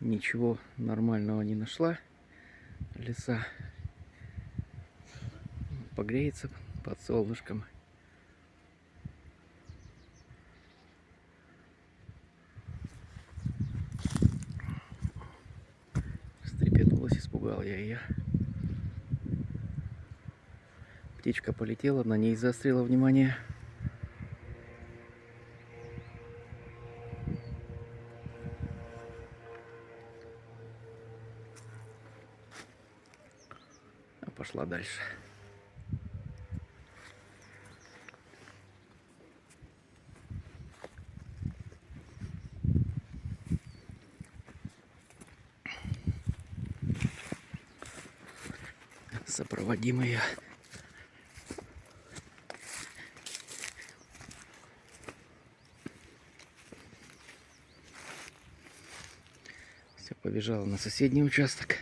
ничего нормального не нашла. Лиса погреется под солнышком. Встрепенулась, испугал я ее. Птичка полетела, на ней заострила внимание. А пошла дальше. Сопроводимые. Все, побежала на соседний участок.